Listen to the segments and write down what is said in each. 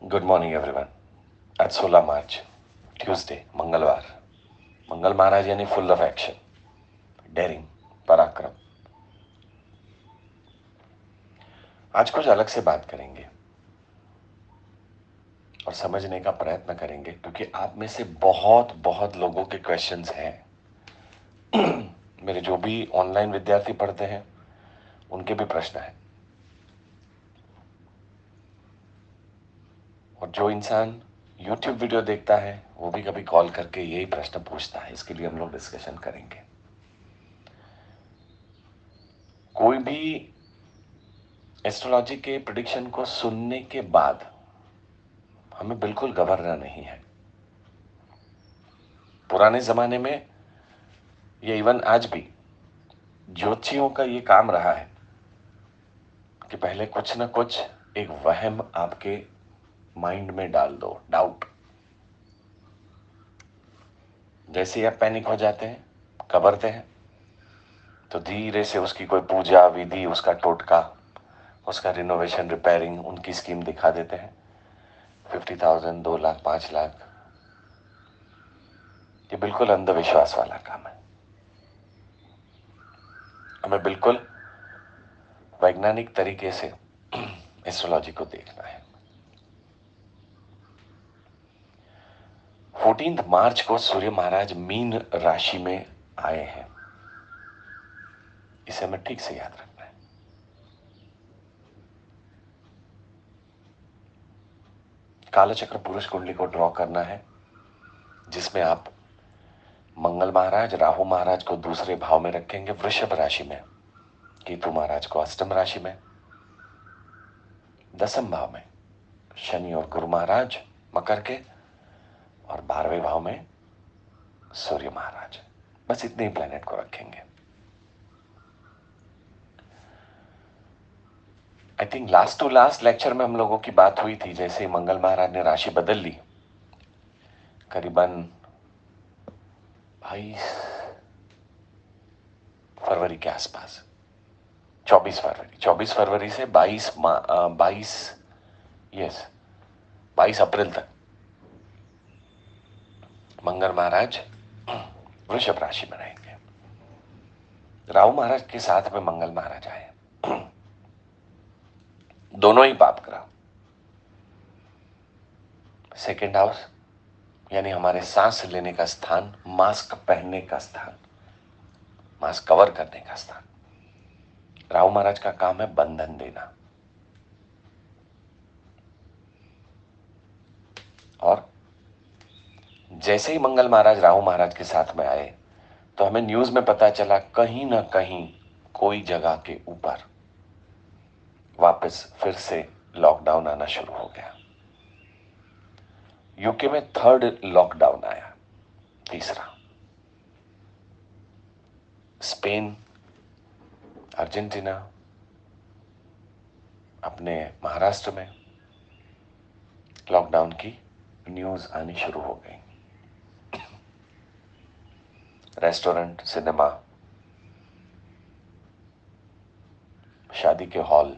Good morning everyone. आज 16 मार्च, Tuesday, मंगलवार। मंगल महाराज यानी फुल ऑफ एक्शन, डेयरिंग, पराक्रम। आज कुछ अलग से बात करेंगे और समझने का प्रयत्न करेंगे, क्योंकि आप में से बहुत बहुत लोगों के क्वेश्चंस हैं। मेरे जो भी ऑनलाइन विद्यार्थी पढ़ते हैं उनके भी प्रश्न हैं, और जो इंसान YouTube वीडियो देखता है वो भी कभी कॉल करके यही प्रश्न पूछता है। इसके लिए हम लोग डिस्कशन करेंगे। कोई भी एस्ट्रोलॉजी के प्रिडिक्शन को सुनने के बाद हमें बिल्कुल घबराना नहीं है। पुराने जमाने में, ये इवन आज भी, ज्योतिषियों का ये काम रहा है कि पहले कुछ ना कुछ एक वहम आपके माइंड में डाल दो, डाउट। जैसे ही आप पैनिक हो जाते हैं, घबरते हैं, तो धीरे से उसकी कोई पूजा विधि, उसका टोटका, उसका रिनोवेशन, रिपेयरिंग, उनकी स्कीम दिखा देते हैं। 50,000, 2 लाख, 5 लाख। ये बिल्कुल अंधविश्वास वाला काम है। हमें बिल्कुल वैज्ञानिक तरीके से एस्ट्रोलॉजी को देखना है। 14 मार्च को सूर्य महाराज मीन राशि में आए हैं। इसे हमें ठीक से याद रखना है। कालचक्र पुरुष कुंडली को ड्रॉ करना है, जिसमें आप मंगल महाराज, राहु महाराज को दूसरे भाव में रखेंगे, वृषभ राशि में, केतु महाराज को अष्टम राशि में, दसम भाव में शनि और गुरु महाराज मकर के, और 12वें भाव में सूर्य महाराज। बस इतने ही प्लेनेट को रखेंगे। I think last to last lecture में हम लोगों की बात हुई थी, जैसे ही मंगल महाराज ने राशि बदल ली, करीबन 22 फरवरी के आसपास, 24 फरवरी से 22 अप्रैल तक मंगल महाराज वृषभ राशि में रहेंगे। राहु महाराज के साथ में मंगल महाराज आए, दोनों ही पाप ग्रह। सेकेंड हाउस यानी हमारे सांस लेने का स्थान, मास्क पहनने का स्थान, मास्क कवर करने का स्थान। राहु महाराज का काम है बंधन देना। और जैसे ही मंगल महाराज राहु महाराज के साथ में आए, तो हमें न्यूज में पता चला कहीं ना कहीं कोई जगह के ऊपर वापस फिर से लॉकडाउन आना शुरू हो गया। यूके में 3rd लॉकडाउन आया, तीसरा। स्पेन, अर्जेंटीना, अपने महाराष्ट्र में लॉकडाउन की न्यूज आनी शुरू हो गई। रेस्टोरेंट, सिनेमा, शादी के हॉल,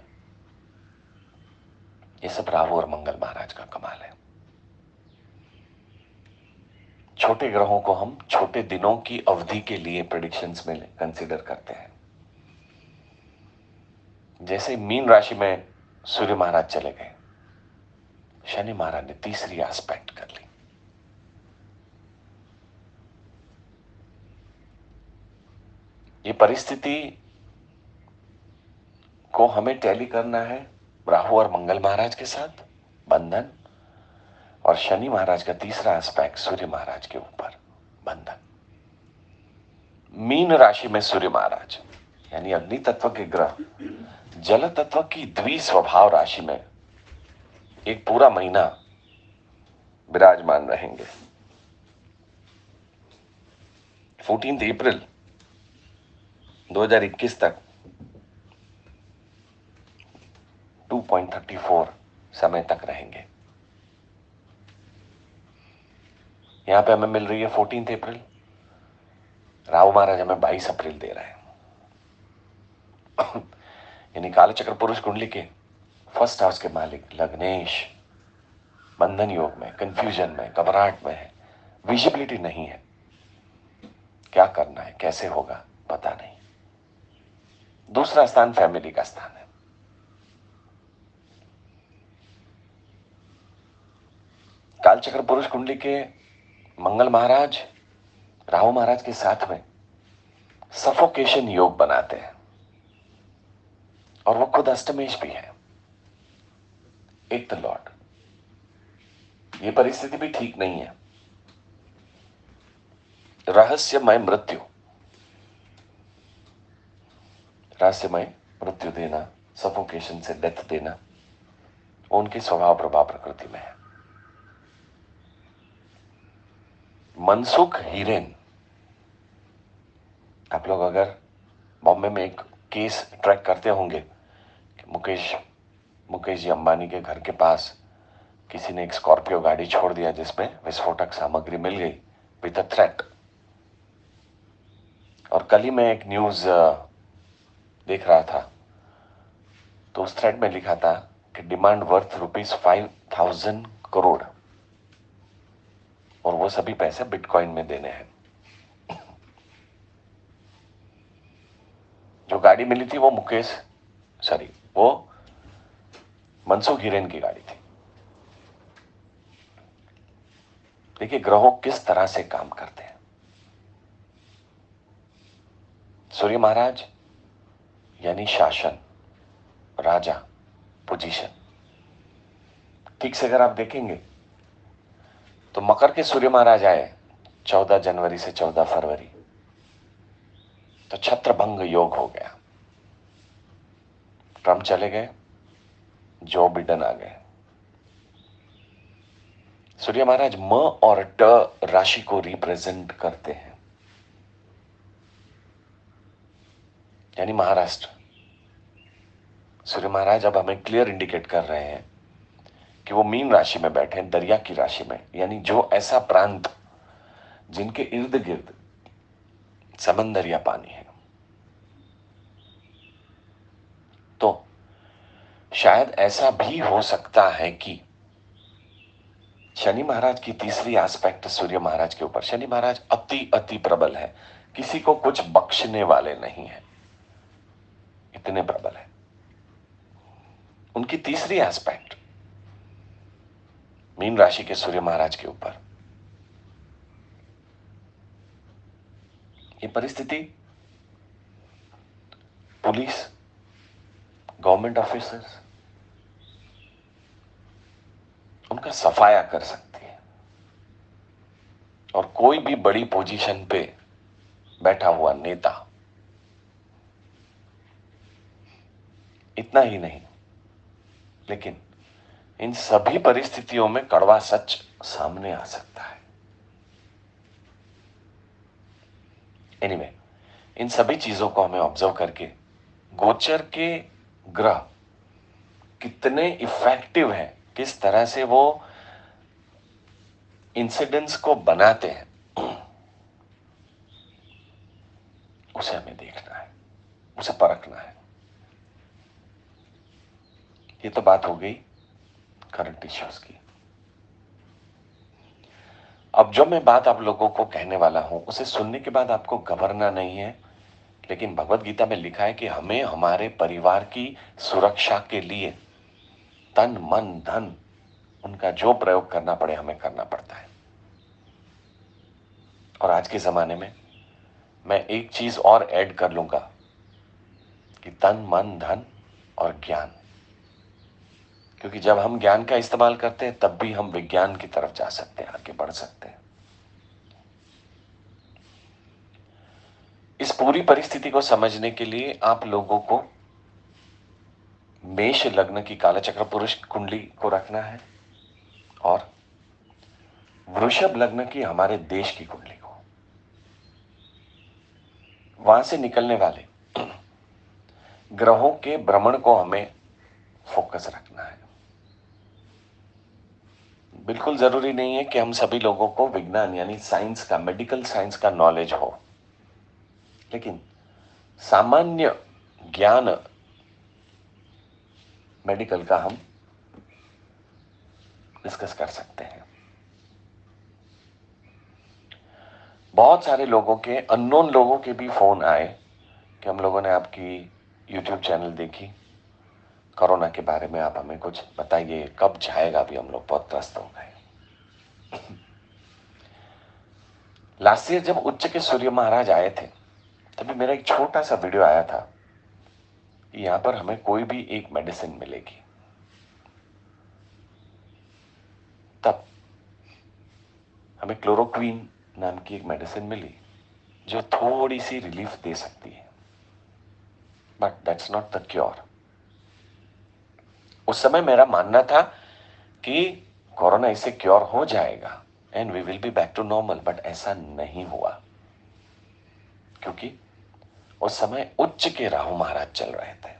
ये सब राहु और मंगल महाराज का कमाल है। छोटे ग्रहों को हम छोटे दिनों की अवधि के लिए प्रेडिक्शंस में कंसीडर करते हैं। जैसे मीन राशि में सूर्य महाराज चले गए, शनि महाराज ने तीसरी एस्पेक्ट कर ली। ये परिस्थिति को हमें टैली करना है राहु और मंगल महाराज के साथ, बंधन, और शनि महाराज का तीसरा एस्पेक्ट सूर्य महाराज के ऊपर, बंधन। मीन राशि में सूर्य महाराज यानी अग्नि तत्व के ग्रह जल तत्व की द्विस्वभाव राशि में एक पूरा महीना विराजमान रहेंगे। 14 अप्रैल 2021 तक 2.34 समय तक रहेंगे। यहां पे हमें मिल रही है 14 अप्रैल, राहु महाराज हमें 22 अप्रैल दे रहे हैं। यानी कालचक्र पुरुष कुंडली के फर्स्ट हाउस के मालिक लग्नेश बंधन योग में, कंफ्यूजन में, घबराहट में है, विजिबिलिटी नहीं है, क्या करना है, कैसे होगा, पता नहीं। दूसरा स्थान फैमिली का स्थान है। कालचक्र पुरुष कुंडली के मंगल महाराज राहु महाराज के साथ में सफोकेशन योग बनाते हैं और वो खुद अष्टमेश भी है, एट द लॉर्ड। ये परिस्थिति भी ठीक नहीं है। रहस्यमय मृत्यु, रहस्यमय मृत्यु देना, सफोकेशन से डेथ देना उनके स्वभाव प्रभाव प्रकृति में है। मनसुख हीरेन, आप लोग अगर बॉम्बे में एक केस ट्रैक करते होंगे कि मुकेश जी अंबानी के घर के पास किसी ने एक स्कॉर्पियो गाड़ी छोड़ दिया जिसमें विस्फोटक सामग्री मिल गई विद अ थ्रेट। और कल ही मैं एक न्यूज देख रहा था तो उस थ्रेड में लिखा था कि डिमांड वर्थ ₹5,000 करोड़ और वो सभी पैसे बिटकॉइन में देने हैं। जो गाड़ी मिली थी वो वो मनसुख हिरेन की गाड़ी थी। देखिए ग्रहों किस तरह से काम करते हैं। सूर्य महाराज यानी शासन, राजा, पोजीशन। ठीक से अगर आप देखेंगे तो मकर के सूर्य महाराज आए 14 जनवरी से 14 फरवरी, तो छत्रभंग योग हो गया। ट्रंप चले गए, जो बिडेन आ गए। सूर्य महाराज म और ट राशि को रिप्रेजेंट करते हैं, यानी महाराष्ट्र। सूर्य महाराज अब हमें क्लियर इंडिकेट कर रहे हैं कि वो मीन राशि में बैठे हैं, दरिया की राशि में, यानी जो ऐसा प्रांत जिनके इर्द गिर्द समंदर या पानी है। तो शायद ऐसा भी हो सकता है कि शनि महाराज की तीसरी एस्पेक्ट सूर्य महाराज के ऊपर। शनि महाराज अति अति प्रबल है, किसी को कुछ बख्शने वाले नहीं है, इतने प्रबल है। उनकी तीसरी एस्पेक्ट मीन राशि के सूर्य महाराज के ऊपर। ये परिस्थिति पुलिस, गवर्नमेंट ऑफिसर्स उनका सफाया कर सकती है और कोई भी बड़ी पोजीशन पे बैठा हुआ नेता। इतना ही नहीं, लेकिन इन सभी परिस्थितियों में कड़वा सच सामने आ सकता है। एनीवे, इन सभी चीजों को हमें ऑब्जर्व करके गोचर के ग्रह कितने इफेक्टिव हैं, किस तरह से वो इंसिडेंट्स को बनाते हैं, उसे हमें देखना है, उसे परखना है। ये तो बात हो गई करंट इश्यूज की। अब जो मैं बात आप लोगों को कहने वाला हूं उसे सुनने के बाद आपको घबराना नहीं है, लेकिन भगवत गीता में लिखा है कि हमें हमारे परिवार की सुरक्षा के लिए तन मन धन उनका जो प्रयोग करना पड़े हमें करना पड़ता है। और आज के जमाने में मैं एक चीज और ऐड कर लूंगा कि तन मन धन और ज्ञान, क्योंकि जब हम ज्ञान का इस्तेमाल करते हैं तब भी हम विज्ञान की तरफ जा सकते हैं, आगे बढ़ सकते हैं। इस पूरी परिस्थिति को समझने के लिए आप लोगों को मेष लग्न की कालचक्र पुरुष कुंडली को रखना है और वृषभ लग्न की हमारे देश की कुंडली को, वहां से निकलने वाले ग्रहों के भ्रमण को हमें फोकस रखना है। बिल्कुल जरूरी नहीं है कि हम सभी लोगों को विज्ञान यानी साइंस का, मेडिकल साइंस का नॉलेज हो, लेकिन सामान्य ज्ञान मेडिकल का हम डिस्कस कर सकते हैं। बहुत सारे लोगों के, अननोन लोगों के भी फोन आए कि हम लोगों ने आपकी यूट्यूब चैनल देखी, कोरोना के बारे में आप हमें कुछ बताइए, कब जाएगा। अभी हम लोग बहुत त्रस्त हो गए। लास्ट ईयर जब उच्च के सूर्य महाराज आए थे, तभी मेरा एक छोटा सा वीडियो आया था कि यहां पर हमें कोई भी एक मेडिसिन मिलेगी। तब हमें क्लोरोक्वीन नाम की एक मेडिसिन मिली जो थोड़ी सी रिलीफ दे सकती है, but that's not the cure. उस समय मेरा मानना था कि कोरोना इससे क्योर हो जाएगा and we will be back to normal, but ऐसा नहीं हुआ, क्योंकि उस समय उच्च के राहु महाराज चल रहे थे।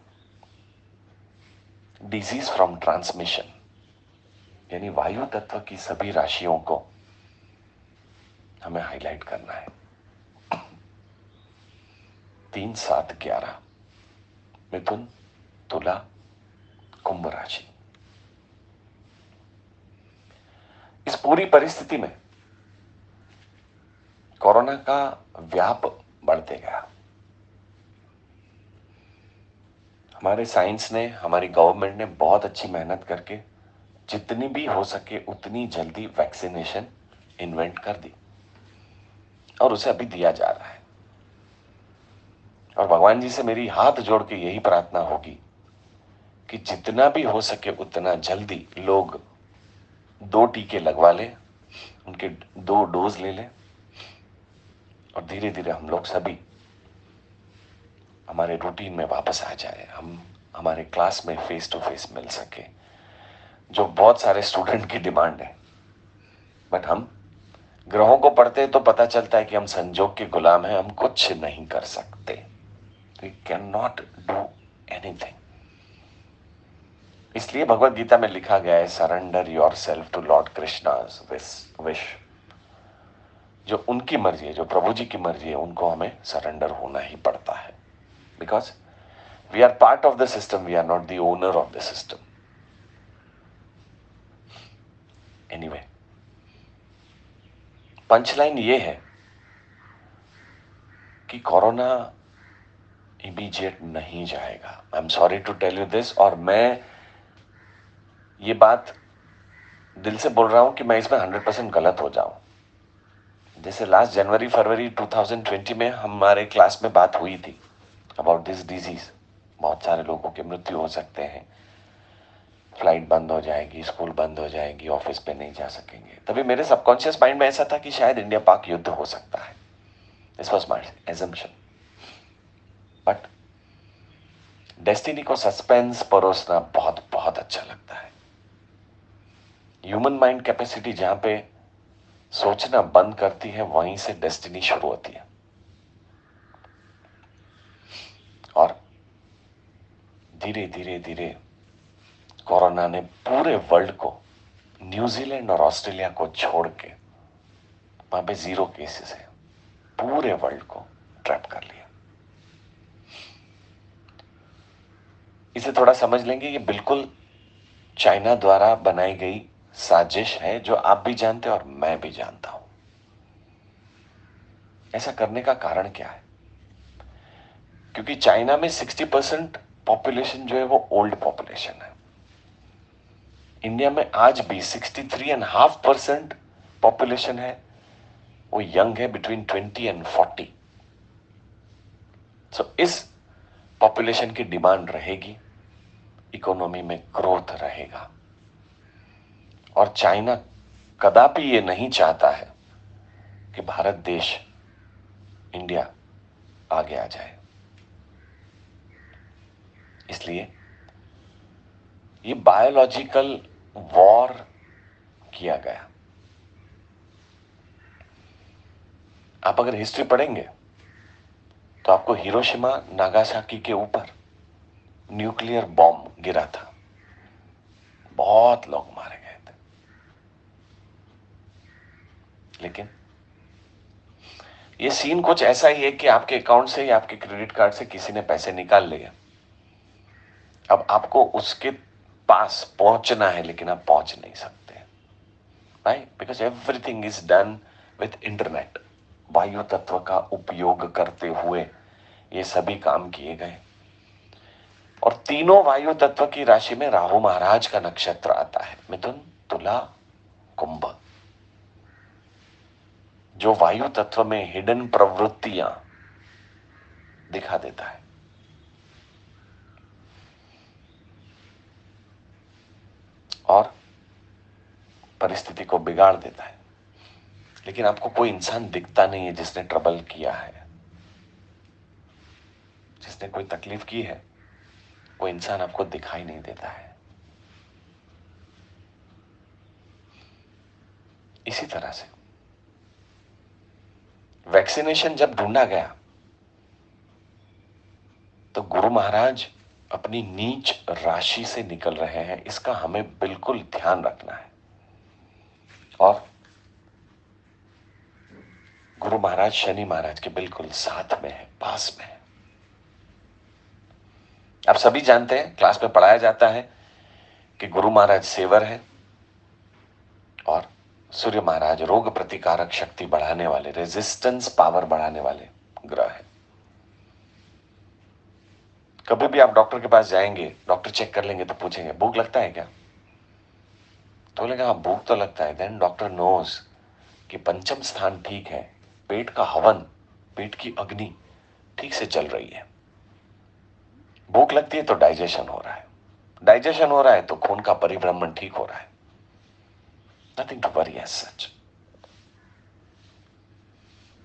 डिजीज फ्रॉम ट्रांसमिशन, यानी वायु तत्व की सभी राशियों को हमें हाईलाइट करना है। 3, 7, 11 मिथुन, तुला, कुंभ राशि। इस पूरी परिस्थिति में कोरोना का व्याप बढ़ते गया। हमारे साइंस ने, हमारी गवर्नमेंट ने बहुत अच्छी मेहनत करके जितनी भी हो सके उतनी जल्दी वैक्सीनेशन इन्वेंट कर दी और उसे अभी दिया जा रहा है। और भगवान जी से मेरी हाथ जोड़ के यही प्रार्थना होगी कि जितना भी हो सके उतना जल्दी लोग 2 टीके लगवा लें, उनके 2 डोज ले लें और धीरे धीरे हम लोग सभी हमारे रूटीन में वापस आ जाए, हम हमारे क्लास में फेस टू फेस मिल सके, जो बहुत सारे स्टूडेंट की डिमांड है। बट हम ग्रहों को पढ़ते हैं तो पता चलता है कि हम संजोग के गुलाम हैं, हम कुछ नहीं कर सकते। We can not do anything. इसलिए भगवत गीता में लिखा गया है, surrender your self to Lord Krishna's wish. जो उनकी मर्जी है, जो प्रभु जी की मर्जी है, उनको हमें सरेंडर होना ही पड़ता है, because we are part of the system, we are not the owner of the system. Anyway, punchline ये है कि कोरोना इमीडिएट नहीं जाएगा। I am sorry to tell you this, और मैं ये बात दिल से बोल रहा हूं कि मैं इसमें 100% गलत हो जाऊं। जैसे लास्ट जनवरी फरवरी 2020 में हमारे क्लास में बात हुई थी अबाउट दिस डिजीज, बहुत सारे लोगों की मृत्यु हो सकते हैं, फ्लाइट बंद हो जाएगी, स्कूल बंद हो जाएगी, ऑफिस पे नहीं जा सकेंगे। तभी मेरे सबकॉन्शियस माइंड में ऐसा था कि शायद इंडिया पाक युद्ध हो सकता है। This was my assumption. But destiny को सस्पेंस परोसना बहुत बहुत अच्छा लगता है। ह्यूमन माइंड कैपेसिटी जहां पे सोचना बंद करती है, वहीं से डेस्टिनी शुरू होती है। और धीरे धीरे धीरे कोरोना ने पूरे वर्ल्ड को, न्यूजीलैंड और ऑस्ट्रेलिया को छोड़ के, वहां पे 0 केसेस है, पूरे वर्ल्ड को ट्रैप कर लिया। इसे थोड़ा समझ लेंगे, ये बिल्कुल चाइना द्वारा बनाई गई साजिश है, जो आप भी जानते हैं और मैं भी जानता हूं। ऐसा करने का कारण क्या है? क्योंकि चाइना में 60% पॉपुलेशन जो है वो ओल्ड पॉपुलेशन है। इंडिया में आज भी 63.5% पॉपुलेशन है, वो यंग है, बिटवीन 20 एंड 40। सो इस पॉपुलेशन की डिमांड रहेगी, इकोनॉमी में ग्रोथ रहेगा, और चाइना कदापि ये नहीं चाहता है कि भारत देश, इंडिया आगे आ जाए। इसलिए ये बायोलॉजिकल वॉर किया गया। आप अगर हिस्ट्री पढ़ेंगे तो आपको हिरोशिमा नागासाकी के ऊपर न्यूक्लियर बॉम्ब गिरा था, बहुत लोग मारे गए थे, लेकिन ये सीन कुछ ऐसा ही है कि आपके अकाउंट से या आपके क्रेडिट कार्ड से किसी ने पैसे निकाल लिए। अब आपको उसके पास पहुंचना है, लेकिन आप पहुंच नहीं सकते। Right, because everything is done with internet. वायु तत्व का उपयोग करते हुए ये सभी काम किए गए। और तीनों वायु तत्व की राशि में राहु महाराज का नक्षत्र आता है, मिथुन, तुला, कुंभ, जो वायु तत्व में हिडन प्रवृत्तियां दिखा देता है। और परिस्थिति को बिगाड़ देता है। लेकिन आपको कोई इंसान दिखता नहीं है जिसने ट्रबल किया है, जिसने कोई तकलीफ की है, वो इंसान आपको दिखाई नहीं देता है। इसी तरह से वैक्सीनेशन जब ढूंढा गया तो गुरु महाराज अपनी नीच राशि से निकल रहे हैं, इसका हमें बिल्कुल ध्यान रखना है। और गुरु महाराज शनि महाराज के बिल्कुल साथ में है, पास में है। आप सभी जानते हैं, क्लास में पढ़ाया जाता है कि गुरु महाराज सेवर है और सूर्य महाराज रोग प्रतिकारक शक्ति बढ़ाने वाले, रेजिस्टेंस पावर बढ़ाने वाले ग्रह है। कभी भी आप डॉक्टर के पास जाएंगे, डॉक्टर चेक कर लेंगे तो पूछेंगे भूख लगता है क्या, तो बोलेगा हाँ भूख तो लगता है। देन डॉक्टर नोज कि पंचम स्थान ठीक है, पेट का हवन, पेट की अग्नि ठीक से चल रही है। भूख लगती है तो डाइजेशन हो रहा है, डाइजेशन हो रहा है तो खून का परिभ्रमण ठीक हो रहा है। Nothing to worry as such.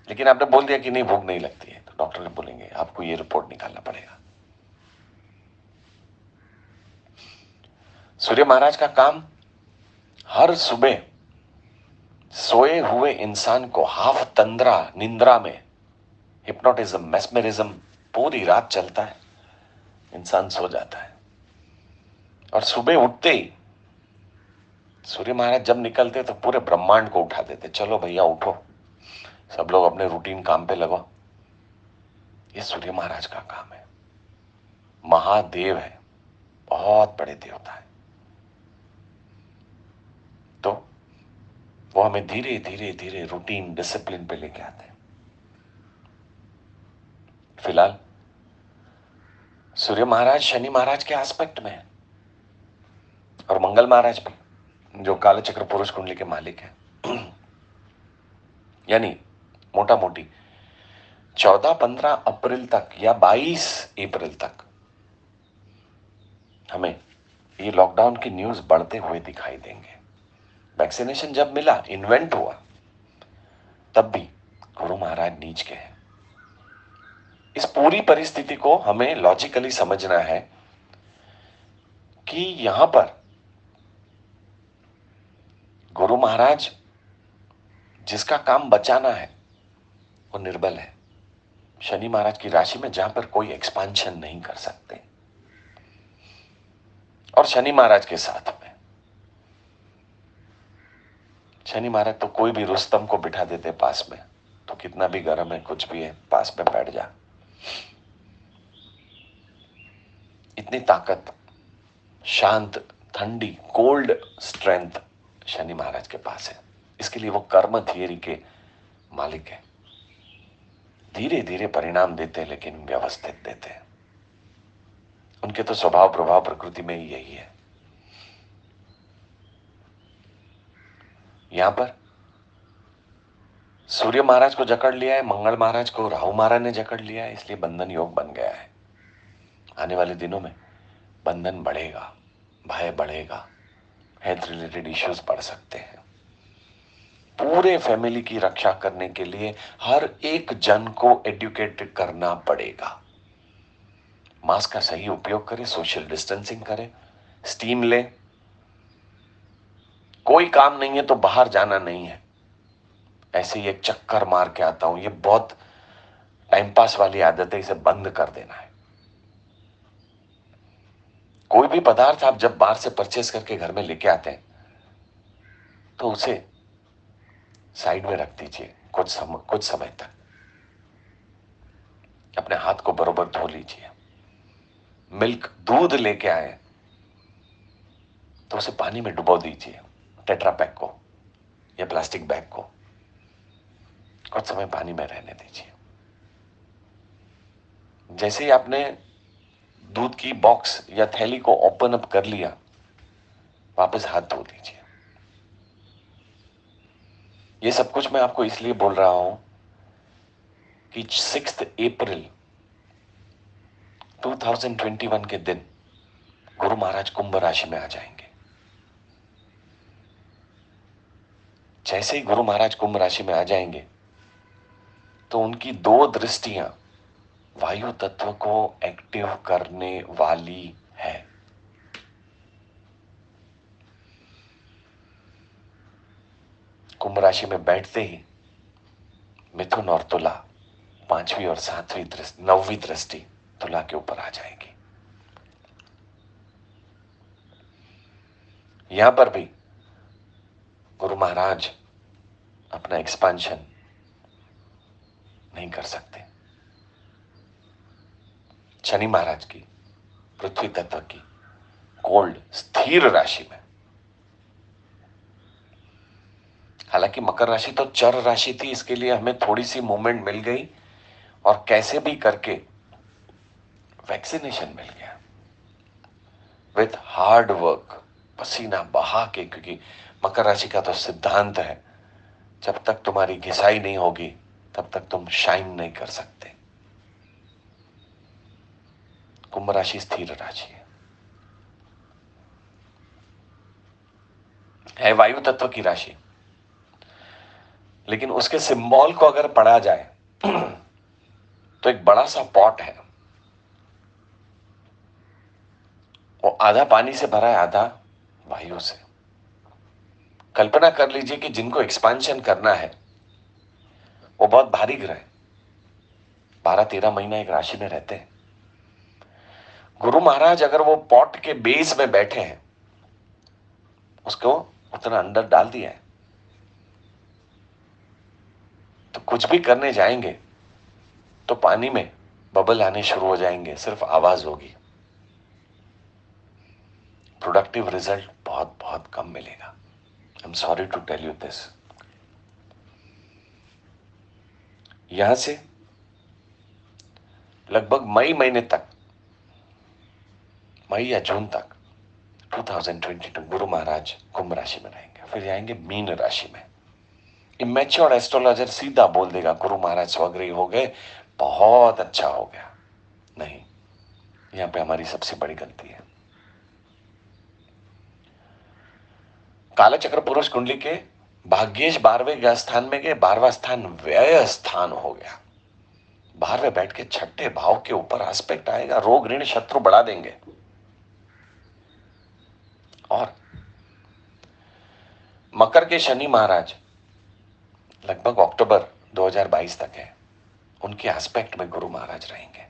लेकिन आपने बोल दिया कि नहीं भूख नहीं लगती है, तो डॉक्टर बोलेंगे आपको ये रिपोर्ट निकालना पड़ेगा। सूर्य महाराज का काम हर सुबह सोए हुए इंसान को हाफ तंद्रा निंद्रा में, हिप्नोटिज्म, मेस्मेरिज्म पूरी रात चलता है, इंसान सो जाता है और सुबह उठते ही सूर्य महाराज जब निकलते तो पूरे ब्रह्मांड को उठा देते, चलो भैया उठो, सब लोग अपने रूटीन काम पे लगो। ये सूर्य महाराज का काम है। महादेव है, बहुत बड़े देवता है। तो वो हमें धीरे धीरे धीरे रूटीन डिसिप्लिन पे लेके आते हैं। फिलहाल सूर्य महाराज शनि महाराज के एस्पेक्ट में है और मंगल महाराज भी, जो कालचक्र पुरुष कुंडली के मालिक है। यानी मोटा मोटी 14-15 अप्रैल तक या 22 अप्रैल तक हमें ये लॉकडाउन की न्यूज बढ़ते हुए दिखाई देंगे। वैक्सीनेशन जब मिला, इन्वेंट हुआ, तब भी गुरु महाराज नीच के हैं। इस पूरी परिस्थिति को हमें लॉजिकली समझना है कि यहां पर गुरु महाराज जिसका काम बचाना है वो निर्बल है। शनि महाराज की राशि में जहां पर कोई एक्सपांशन नहीं कर सकते, और शनि महाराज के साथ में शनि महाराज तो कोई भी रुस्तम को बिठा देते पास में, तो कितना भी गर्म है, कुछ भी है, पास में बैठ जा। इतनी ताकत, शांत, ठंडी, कोल्ड स्ट्रेंथ शनि महाराज के पास है। इसके लिए वो कर्म थियरी के मालिक है। धीरे धीरे परिणाम देते हैं लेकिन व्यवस्थित देते हैं। उनके तो स्वभाव प्रभाव प्रकृति में ही यही है। यहां पर सूर्य महाराज को जकड़ लिया है, मंगल महाराज को राहु महाराज ने जकड़ लिया है, इसलिए बंधन योग बन गया है। आने वाले दिनों में बंधन बढ़ेगा, भय बढ़ेगा, हेल्थ रिलेटेड इश्यूज बढ़ सकते हैं। पूरे फैमिली की रक्षा करने के लिए हर एक जन को एडुकेटेड करना पड़ेगा। मास्क का सही उपयोग करें, सोशल डिस्टेंसिंग करें, स्टीम लें। कोई काम नहीं है तो बाहर जाना नहीं है, ऐसे ही एक चक्कर मार के आता हूं, ये बहुत टाइम पास वाली आदत है, इसे बंद कर देना है। कोई भी पदार्थ आप जब बाहर से परचेस करके घर में लेके आते हैं तो उसे साइड में रख दीजिए कुछ समय तक। अपने हाथ को बरोबर धो लीजिए। मिल्क, दूध लेके आए तो उसे पानी में डुबो दीजिए, टेट्रा पैक को, या प्लास्टिक बैग को कुछ समय पानी में रहने दीजिए। जैसे ही आपने दूध की बॉक्स या थैली को ओपन अप कर लिया, वापस हाथ धो दीजिए। ये सब कुछ मैं आपको इसलिए बोल रहा हूं कि 6 अप्रैल 2021 के दिन गुरु महाराज कुंभ राशि में आ जाएंगे। जैसे ही गुरु महाराज कुंभ राशि में आ जाएंगे तो उनकी 2 दृष्टियां वायु तत्व को एक्टिव करने वाली है। कुंभ राशि में बैठते ही मिथुन और तुला, 5वीं और 7वीं दृष्टि, 9वीं दृष्टि तुला के ऊपर आ जाएगी। यहां पर भी गुरु महाराज अपना एक्सपांशन नहीं कर सकते। शनि महाराज की, पृथ्वी तत्व की कोल्ड स्थिर राशि में, हालांकि मकर राशि तो चर राशि थी, इसके लिए हमें थोड़ी सी मूवमेंट मिल गई और कैसे भी करके वैक्सीनेशन मिल गया विथ हार्ड वर्क, पसीना बहा के, क्योंकि मकर राशि का तो सिद्धांत है जब तक तुम्हारी घिसाई नहीं होगी तब तक तुम शाइन नहीं कर सकते। कुंभ राशि स्थिर राशि है वायु तत्व की राशि, लेकिन उसके सिंबल को अगर पढ़ा जाए तो एक बड़ा सा पॉट है, वो आधा पानी से भरा है, आधा वायु से। कल्पना कर लीजिए कि जिनको एक्सपांशन करना है वो बहुत भारी ग्रह 12-13 महीना एक राशि में रहते हैं। गुरु महाराज अगर वो पॉट के बेस में बैठे हैं, उसको उतना अंदर डाल दिया है, तो कुछ भी करने जाएंगे तो पानी में बबल आने शुरू हो जाएंगे, सिर्फ आवाज होगी। प्रोडक्टिव रिजल्ट बहुत बहुत कम मिलेगा। I am sorry to tell you this. यहां से लगभग मई महीने तक, मई या जून तक 2022 गुरु महाराज कुंभ राशि में रहेंगे, फिर जाएंगे मीन राशि में। इमेच्योर एस्ट्रोलॉजर सीधा बोल देगा गुरु महाराज स्वग्रही हो गए, बहुत अच्छा हो गया। नहीं, यहां पे हमारी सबसे बड़ी गलती है। कालचक्र पुरुष कुंडली के भाग्येश 12वें स्थान में गए, 12वां स्थान व्यय स्थान हो गया। 12वें बैठ के 6ठे भाव के ऊपर एस्पेक्ट आएगा, रोग ऋण शत्रु बढ़ा देंगे। और मकर के शनि महाराज लगभग अक्टूबर 2022 तक है, उनके एस्पेक्ट में गुरु महाराज रहेंगे।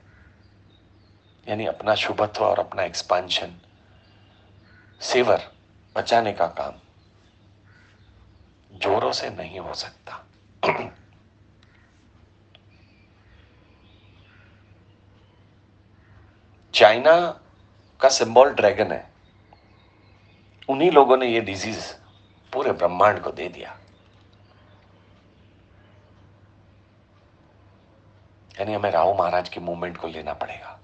यानी अपना शुभत्व और अपना एक्सपांशन सेवर बचाने का काम जोरों से नहीं हो सकता। चाइना का सिंबल ड्रैगन है, उन्हीं लोगों ने ये डिजीज पूरे ब्रह्मांड को दे दिया। यानी हमें राहु महाराज की मूवमेंट को लेना पड़ेगा।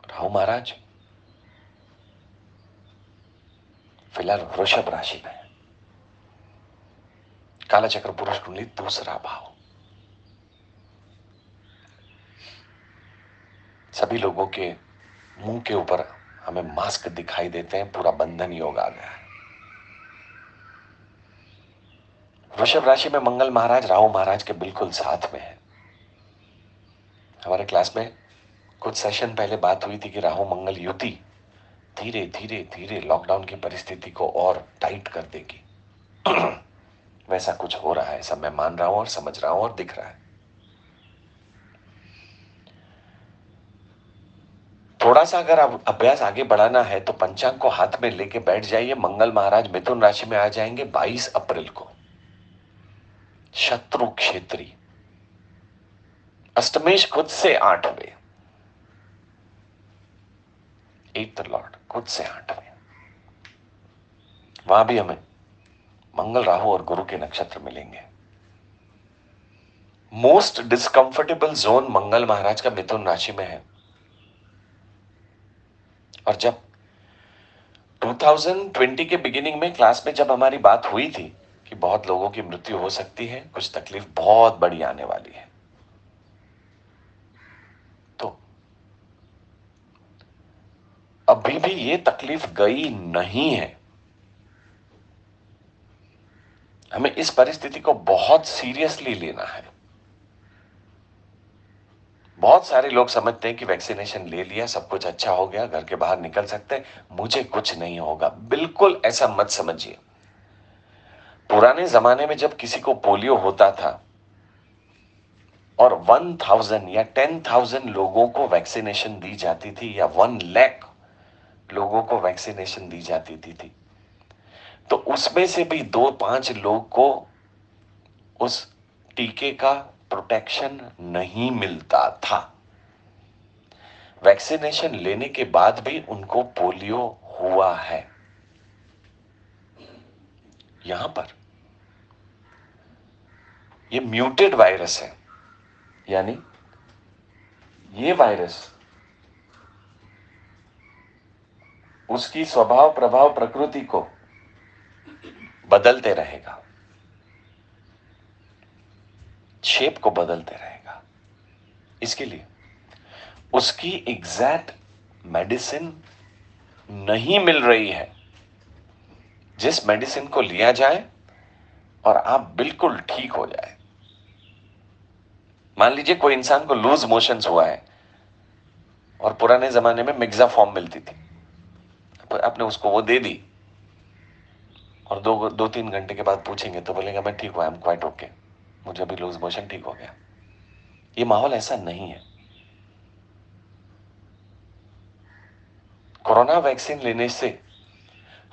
राहु महाराज फिलहाल वृषभ राशि में है, कालचक्र पुरुष कुंडली दूसरा भाव। सभी लोगों के मुंह के ऊपर हमें मास्क दिखाई देते हैं, पूरा बंधन योग आ गया है। वृषभ राशि में मंगल महाराज राहु महाराज के बिल्कुल साथ में है। हमारे क्लास में कुछ सेशन पहले बात हुई थी कि राहु मंगल युति धीरे धीरे धीरे लॉकडाउन की परिस्थिति को और टाइट कर देगी। वैसा कुछ हो रहा है, सब मैं मान रहा हूं और समझ रहा हूं और दिख रहा है। थोड़ा सा अगर आप अभ्यास आगे बढ़ाना है तो पंचांग को हाथ में लेके बैठ जाइए। मंगल महाराज मिथुन राशि में आ जाएंगे 22 अप्रैल को। शत्रु क्षेत्री अष्टमेश खुद से 8वें, 8th लॉर्ड खुद से 8वें। वहां भी हमें मंगल, राहु और गुरु के नक्षत्र मिलेंगे। मोस्ट डिस्कंफर्टेबल जोन मंगल महाराज का मिथुन राशि में है। और जब 2020 के बिगिनिंग में क्लास में जब हमारी बात हुई थी कि बहुत लोगों की मृत्यु हो सकती है, कुछ तकलीफ बहुत बड़ी आने वाली है, तो अभी भी ये तकलीफ गई नहीं है। हमें इस परिस्थिति को बहुत सीरियसली लेना है। बहुत सारे लोग समझते हैं कि वैक्सीनेशन ले लिया, सब कुछ अच्छा हो गया, घर के बाहर निकल सकते हैं, मुझे कुछ नहीं होगा। बिल्कुल ऐसा मत समझिए। पुराने जमाने में जब किसी को पोलियो होता था और 1000 या 10,000 लोगों को वैक्सीनेशन दी जाती थी, या 1 लाख लोगों को वैक्सीनेशन दी जाती थी, तो उसमें से भी 2-5 लोग को उस टीके का प्रोटेक्शन नहीं मिलता था। वैक्सीनेशन लेने के बाद भी उनको पोलियो हुआ है। यहां पर ये म्यूटेड वायरस है, यानी ये वायरस उसकी स्वभाव प्रभाव प्रकृति को बदलते रहेगा, शेप को बदलते रहेगा। इसके लिए उसकी एग्जैक्ट मेडिसिन नहीं मिल रही है, जिस मेडिसिन को लिया जाए और आप बिल्कुल ठीक हो जाए। मान लीजिए कोई इंसान को लूज मोशंस हुआ है और पुराने जमाने में मिक्सा फॉर्म मिलती थी, आपने उसको वो दे दी और 2-3 घंटे के बाद पूछेंगे तो बोलेगा मैं ठीक हूं, आई एम क्वाइट ओके, मुझे अभी लूज मोशन ठीक हो गया। ये माहौल ऐसा नहीं है। कोरोना वैक्सीन लेने से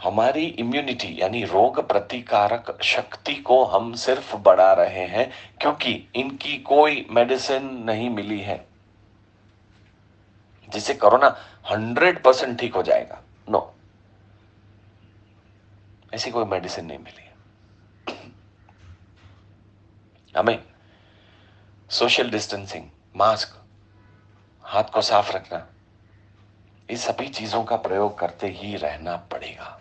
हमारी इम्यूनिटी यानी रोग प्रतिकारक शक्ति को हम सिर्फ बढ़ा रहे हैं, क्योंकि इनकी कोई मेडिसिन नहीं मिली है जिससे कोरोना 100% ठीक हो जाएगा। नो, ऐसी कोई मेडिसिन नहीं मिली है। हमें सोशल डिस्टेंसिंग, मास्क, हाथ को साफ रखना, इस सभी चीजों का प्रयोग करते ही रहना पड़ेगा।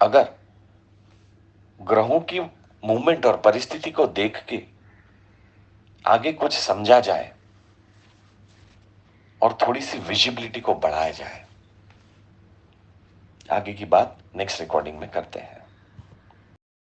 अगर ग्रहों की मूवमेंट और परिस्थिति को देख के आगे कुछ समझा जाए और थोड़ी सी विजिबिलिटी को बढ़ाया जाए, आगे की बात नेक्स्ट रिकॉर्डिंग में करते हैं।